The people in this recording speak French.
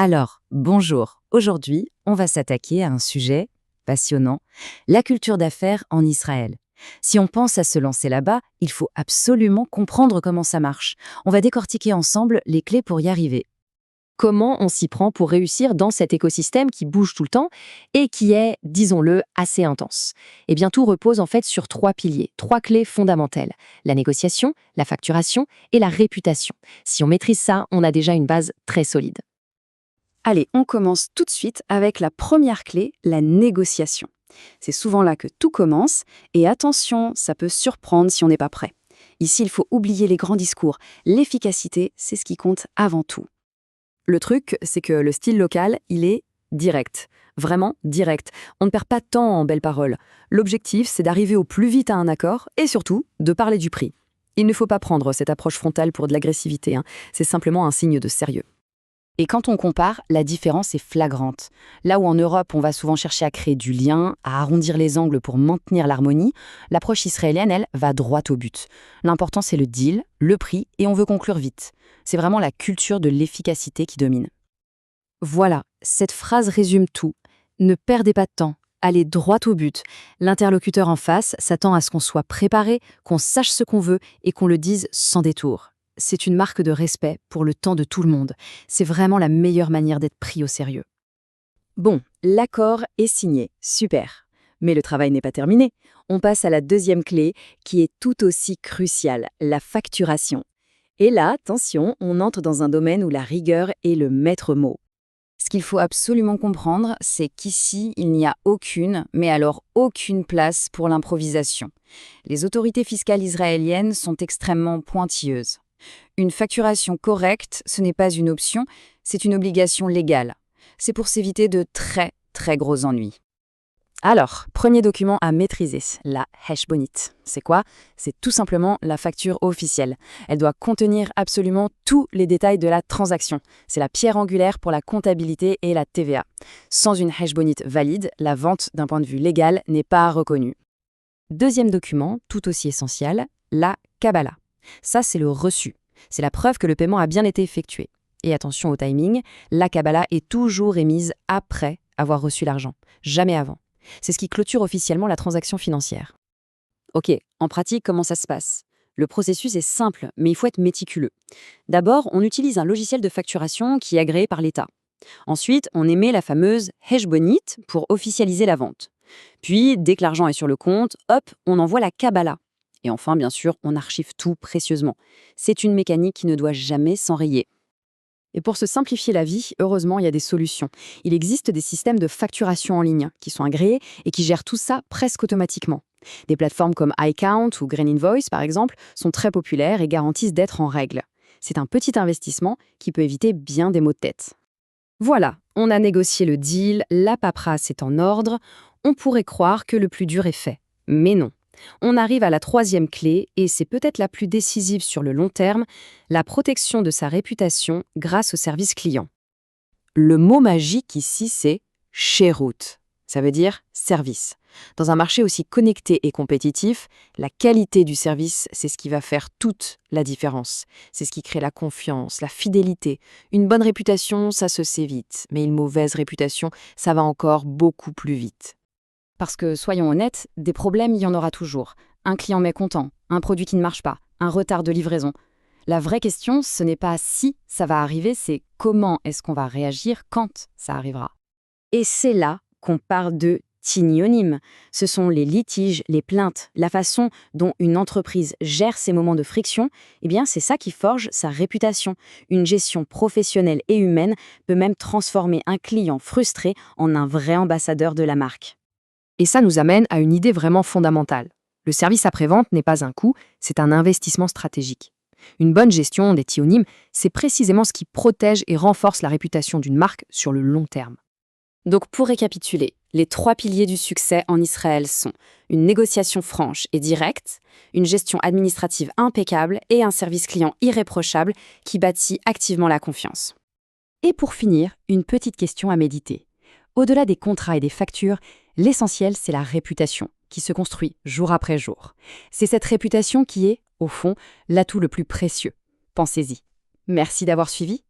Alors, bonjour. Aujourd'hui, on va s'attaquer à un sujet passionnant, la culture d'affaires en Israël. Si on pense à se lancer là-bas, il faut absolument comprendre comment ça marche. On va décortiquer ensemble les clés pour y arriver. Comment on s'y prend pour réussir dans cet écosystème qui bouge tout le temps et qui est, disons-le, assez intense? Eh bien, tout repose en fait sur trois piliers, trois clés fondamentales. La négociation, la facturation et la réputation. Si on maîtrise ça, on a déjà une base très solide. Allez, on commence tout de suite avec la première clé, la négociation. C'est souvent là que tout commence, et attention, ça peut surprendre si on n'est pas prêt. Ici, il faut oublier les grands discours. L'efficacité, c'est ce qui compte avant tout. Le truc, c'est que le style local, il est direct. Vraiment direct. On ne perd pas de temps en belles paroles. L'objectif, c'est d'arriver au plus vite à un accord, et surtout, de parler du prix. Il ne faut pas prendre cette approche frontale pour de l'agressivité, c'est simplement un signe de sérieux. Et quand on compare, la différence est flagrante. Là où en Europe, on va souvent chercher à créer du lien, à arrondir les angles pour maintenir l'harmonie, l'approche israélienne, elle, va droit au but. L'important, c'est le deal, le prix, et on veut conclure vite. C'est vraiment la culture de l'efficacité qui domine. Voilà, cette phrase résume tout. Ne perdez pas de temps, allez droit au but. L'interlocuteur en face s'attend à ce qu'on soit préparé, qu'on sache ce qu'on veut et qu'on le dise sans détour. C'est une marque de respect pour le temps de tout le monde. C'est vraiment la meilleure manière d'être pris au sérieux. Bon, l'accord est signé, super. Mais le travail n'est pas terminé. On passe à la deuxième clé, qui est tout aussi cruciale, la facturation. Et là, attention, on entre dans un domaine où la rigueur est le maître mot. Ce qu'il faut absolument comprendre, c'est qu'ici, il n'y a aucune, mais alors aucune place pour l'improvisation. Les autorités fiscales israéliennes sont extrêmement pointilleuses. Une facturation correcte, ce n'est pas une option, c'est une obligation légale. C'est pour s'éviter de très, très gros ennuis. Alors, premier document à maîtriser, la Heshbonit. C'est quoi? C'est tout simplement la facture officielle. Elle doit contenir absolument tous les détails de la transaction. C'est la pierre angulaire pour la comptabilité et la TVA. Sans une Heshbonit valide, la vente d'un point de vue légal n'est pas reconnue. Deuxième document, tout aussi essentiel, la Kabbalah. Ça, c'est le reçu. C'est la preuve que le paiement a bien été effectué. Et attention au timing, la Kabbalah est toujours émise après avoir reçu l'argent, jamais avant. C'est ce qui clôture officiellement la transaction financière. Ok, en pratique, comment ça se passe? Le processus est simple, mais il faut être méticuleux. D'abord, on utilise un logiciel de facturation qui est agréé par l'État. Ensuite, on émet la fameuse Heshbonit pour officialiser la vente. Puis, dès que l'argent est sur le compte, hop, on envoie la Kabbalah. Et enfin, bien sûr, on archive tout précieusement. C'est une mécanique qui ne doit jamais s'enrayer. Et pour se simplifier la vie, heureusement, il y a des solutions. Il existe des systèmes de facturation en ligne qui sont agréés et qui gèrent tout ça presque automatiquement. Des plateformes comme iCount ou Green Invoice, par exemple, sont très populaires et garantissent d'être en règle. C'est un petit investissement qui peut éviter bien des maux de tête. Voilà, on a négocié le deal, la paperasse est en ordre. On pourrait croire que le plus dur est fait. Mais non. On arrive à la troisième clé, et c'est peut-être la plus décisive sur le long terme, la protection de sa réputation grâce au service client. Le mot magique ici, c'est « Sherout ». Ça veut dire « service ». Dans un marché aussi connecté et compétitif, la qualité du service, c'est ce qui va faire toute la différence. C'est ce qui crée la confiance, la fidélité. Une bonne réputation, ça se sait vite, mais une mauvaise réputation, ça va encore beaucoup plus vite. Parce que, soyons honnêtes, des problèmes, il y en aura toujours. Un client mécontent, un produit qui ne marche pas, un retard de livraison. La vraie question, ce n'est pas si ça va arriver, c'est comment est-ce qu'on va réagir quand ça arrivera. Et c'est là qu'on parle de tignonyme. Ce sont les litiges, les plaintes, la façon dont une entreprise gère ces moments de friction, eh bien c'est ça qui forge sa réputation. Une gestion professionnelle et humaine peut même transformer un client frustré en un vrai ambassadeur de la marque. Et ça nous amène à une idée vraiment fondamentale. Le service après-vente n'est pas un coût, c'est un investissement stratégique. Une bonne gestion des tionymes, c'est précisément ce qui protège et renforce la réputation d'une marque sur le long terme. Donc pour récapituler, les trois piliers du succès en Israël sont une négociation franche et directe, une gestion administrative impeccable et un service client irréprochable qui bâtit activement la confiance. Et pour finir, une petite question à méditer. Au-delà des contrats et des factures, l'essentiel, c'est la réputation, qui se construit jour après jour. C'est cette réputation qui est, au fond, l'atout le plus précieux. Pensez-y. Merci d'avoir suivi.